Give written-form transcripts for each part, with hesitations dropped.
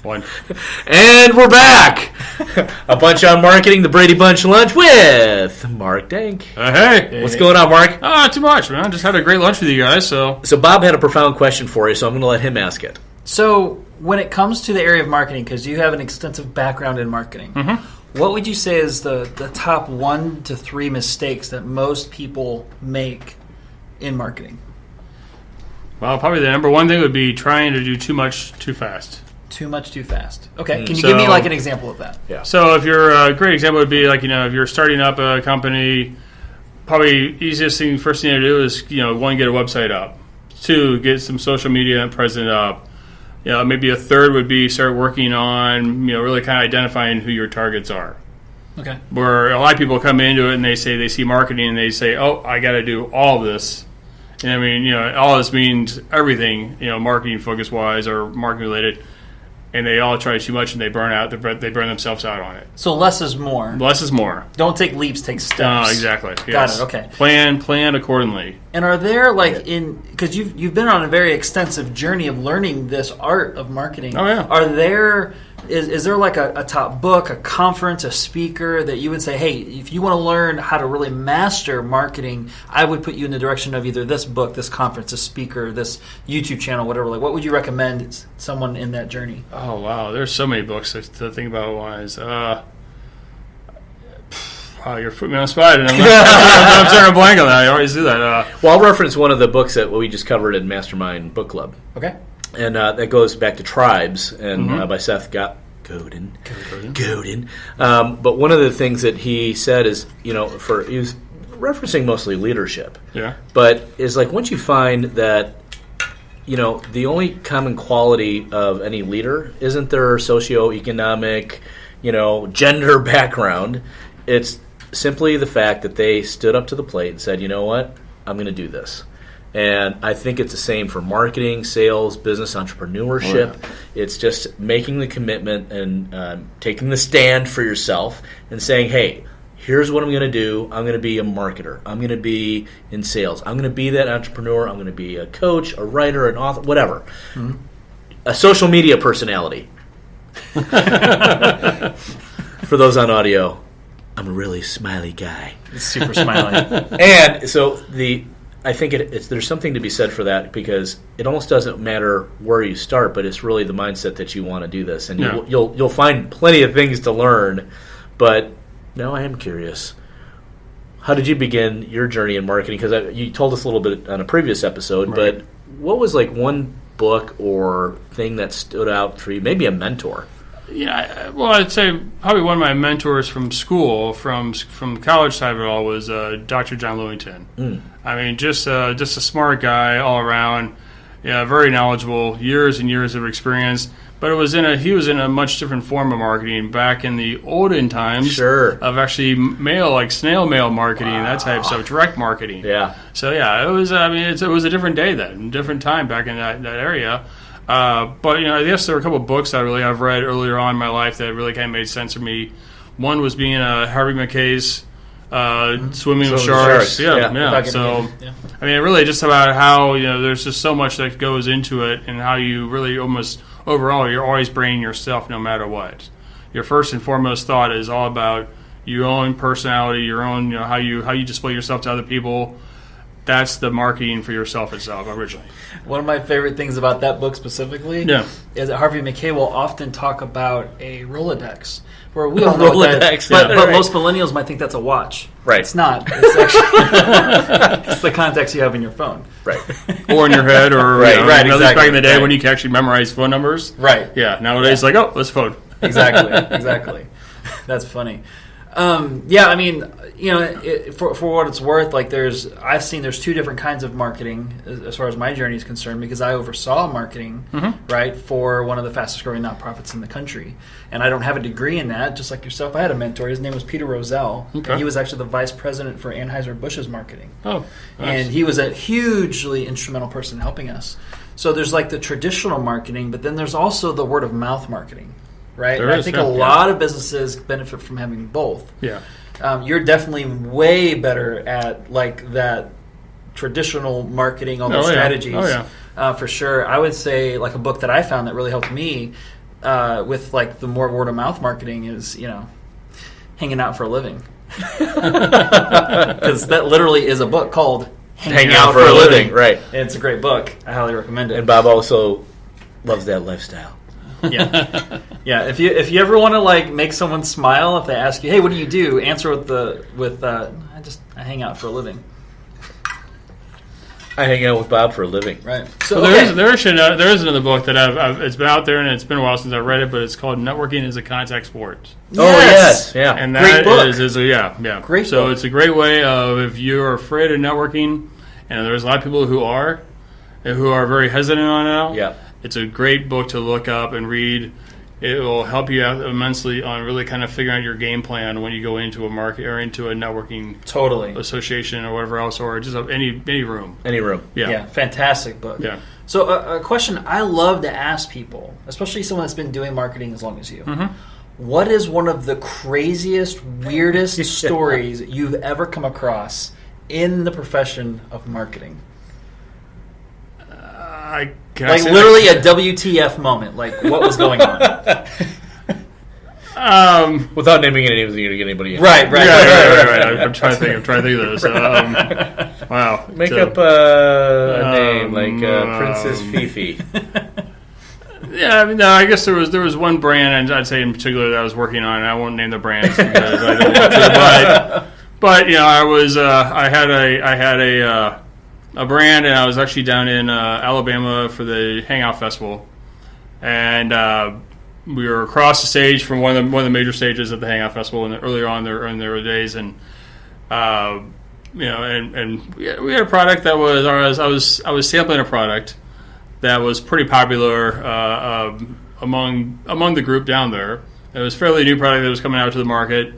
One. And we're back. A Bunch on Marketing, the Brady Bunch Lunch with Mark Denk. Hey. What's going on, Mark? Too much, man. Just had a great lunch with you guys. So Bob had a profound question for you, so I'm going to let him ask it. So when it comes to the area of marketing, because you have an extensive background in marketing, what would you say is the top 1 to 3 mistakes that most people make in marketing? Well, probably the number one thing would be trying to do too much too fast. Too much too fast. Okay, can you give me like an example of that? Yeah. So if you're a great example would be like, if you're starting up a company, probably first thing to do is, 1, get a website up. 2, get some social media present up. Maybe a third would be start working on, really kind of identifying who your targets are. Okay. Where a lot of people come into it and they see marketing and they say, oh, I got to do all of this. And I mean, all this means everything, marketing focus wise or marketing related. And they all try too much and they burn out. They burn themselves out on it. So less is more. Less is more. Don't take leaps, take steps. No, exactly. Got it. Okay. Plan accordingly. And are there because you've been on a very extensive journey of learning this art of marketing. Oh yeah. Are there is there like a top book, a conference, a speaker that you would say, hey, if you want to learn how to really master marketing, I would put you in the direction of either this book, this conference, this speaker, this YouTube channel, whatever. Like, what would you recommend someone in that journey? Oh wow, there's so many books to think about. Wise. Wow, you're putting me on the spot, and I'm starting to blank on that. I always do that. Well, I'll reference one of the books that we just covered in Mastermind Book Club. Okay. And that goes back to Tribes, and by Seth Godin. But one of the things that he said is, he was referencing mostly leadership. Yeah. But is like once you find that, the only common quality of any leader isn't their socioeconomic, gender background. It's simply the fact that they stood up to the plate and said, you know what, I'm going to do this. And I think it's the same for marketing, sales, business, entrepreneurship. Oh, yeah. It's just making the commitment and taking the stand for yourself and saying, hey, here's what I'm going to do. I'm going to be a marketer. I'm going to be in sales. I'm going to be that entrepreneur. I'm going to be a coach, a writer, an author, whatever. Mm-hmm. A social media personality. For those on audio, I'm a really smiley guy. Super smiley. And so I think there's something to be said for that, because it almost doesn't matter where you start, but it's really the mindset that you want to do this, and you'll find plenty of things to learn. But now I am curious, how did you begin your journey in marketing? Because you told us a little bit on a previous episode, right. But what was like one book or thing that stood out for you? Maybe a mentor. Yeah, well, I'd say probably one of my mentors from school, from the college side of it all, was Dr. John Lewington. Mm. I mean, just a smart guy all around. Yeah, very knowledgeable, years and years of experience. But he was in a much different form of marketing back in the olden times. Sure. Of actually like snail mail marketing, that type of stuff, direct marketing. Yeah. So yeah, it was. I mean, it was a different day then, different time back in that area. But I guess there were a couple of books that I've read earlier on in my life that really kind of made sense for me. One was being Harvey McKay's Swimming with Sharks. Yeah. So I mean, really just about how there's just so much that goes into it, and how you really almost overall you're always branding yourself no matter what. Your first and foremost thought is all about your own personality, your own how you display yourself to other people. That's the marketing for yourself itself originally. One of my favorite things about that book specifically is that Harvey McKay will often talk about a Rolodex, where we all know what that is, but most millennials might think that's a watch. Right. It's not. It's actually it's the contacts you have in your phone. Right. Or in your head, or right, at least back in the day when you could actually memorize phone numbers. Right. Yeah. Nowadays, let's phone. Exactly. That's funny. I mean, for what it's worth, like I've seen there's two different kinds of marketing as far as my journey is concerned, because I oversaw marketing, right, for one of the fastest growing nonprofits in the country. And I don't have a degree in that, just like yourself. I had a mentor. His name was Peter Rosell. Okay. And he was actually the vice president for Anheuser-Busch's marketing. Oh, nice. And he was a hugely instrumental person helping us. So there's like the traditional marketing, but then there's also the word of mouth marketing. Right, and I think a lot of businesses benefit from having both. Yeah, you're definitely way better at like that traditional marketing, all those strategies. For sure. I would say like a book that I found that really helped me with like the more word of mouth marketing is hanging out for a living, because that literally is a book called Hanging Out for a Living, right? And it's a great book. I highly recommend it. And Bob also loves that lifestyle. Yeah, yeah. If you ever want to like make someone smile, if they ask you, "Hey, what do you do?" Answer with I hang out for a living. I hang out with Bob for a living. Right. So there is another book that it's been out there and it's been a while since I read it, but it's called Networking is a Contact Sport. Yes. Oh yes, yeah. And that is great. So book. it's a great way of, if you're afraid of networking, and there's a lot of people who are very hesitant on it. Yeah. It's a great book to look up and read. It will help you out immensely on really kind of figuring out your game plan when you go into a market or into a networking association or whatever else, or just any room. Any room. Yeah, fantastic book. Yeah. So a question I love to ask people, especially someone that's been doing marketing as long as you. Mm-hmm. What is one of the craziest, weirdest stories you've ever come across in the profession of marketing? Literally a WTF moment. Like, what was going on? Without naming any names, you're going to get anybody in. Right. I'm trying to think of this. Wow. Make up a name like Princess Fifi. Yeah, I mean, no, I guess there was one brand, and I'd say in particular that I was working on, and I won't name the brands because I don't want to. But I had a brand, and I was actually down in Alabama for the Hangout Festival, and we were across the stage from one of the major stages at the Hangout Festival, and earlier on in their days, and and we had a product that I was sampling a product that was pretty popular among the group down there. It was a fairly new product that was coming out to the market,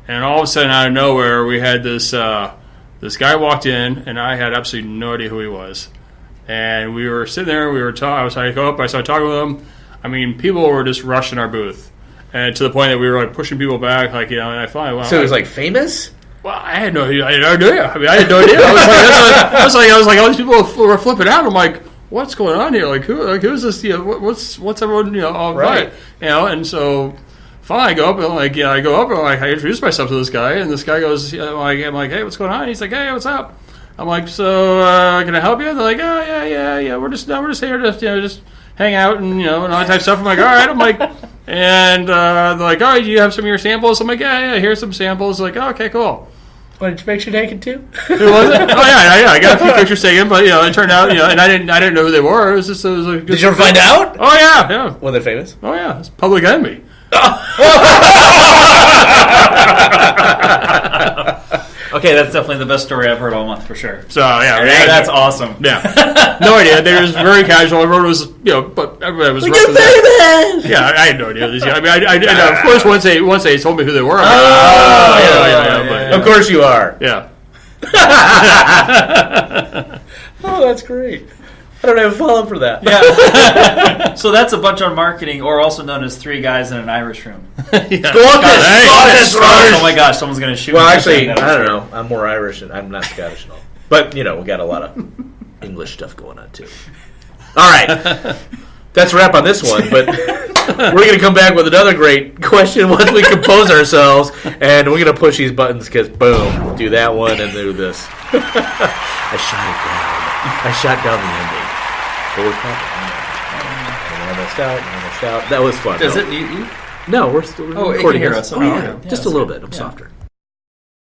and all of a sudden, out of nowhere, we had this guy walked in, and I had absolutely no idea who he was. And we were sitting there, I started talking with him. I mean, people were just rushing our booth, and to the point that we were like pushing people back, and I finally. So it was like famous. Well, I had no idea. I mean, I had no idea. I was like, all these people were flipping out. I'm like, what's going on here? Like, who's this? What's everyone? All right. And so finally, I go up and I introduce myself to this guy, and this guy goes, I'm like, hey, what's going on? And he's like, hey, what's up? I'm like, so can I help you? And they're like, oh yeah. We're just here to just hang out and and all that type of stuff. I'm like, all right. I'm like, and they're like, all right, do you have some of your samples? I'm like, yeah. Here's some samples. They're like, oh, okay, cool. What, did you picture taken too? Who was it? Oh yeah. I got a few pictures taken, but it turned out and I didn't know who they were. It was like, did you ever find out? Oh yeah. Were they famous? Oh yeah, it's Public Enemy. Okay, that's definitely the best story I've heard all month for sure. So yeah, that's awesome. Yeah, no idea. They were very casual. Everyone was, but everybody was. You're famous. Yeah, I had no idea. I mean, I of course once they told me who they were. Of course you are. Yeah. Oh, that's great. I don't have a follow-up for that. Yeah. So that's a bunch on marketing, or also known as three guys in an Irish room. Yeah. Scottish. Oh my gosh, someone's going to shoot me. Well, actually, I don't know. I'm more Irish, and I'm not Scottish at all. But, we got a lot of English stuff going on, too. All right. That's a wrap on this one, but we're going to come back with another great question once we compose ourselves, and we're going to push these buttons because, boom, do that one and do this. I shot it down. I shot down the ending. Holy crap. That was fun. Does it mute you? No, we're still recording it can hear us. Oh, yeah. Just a little bit. I'm softer.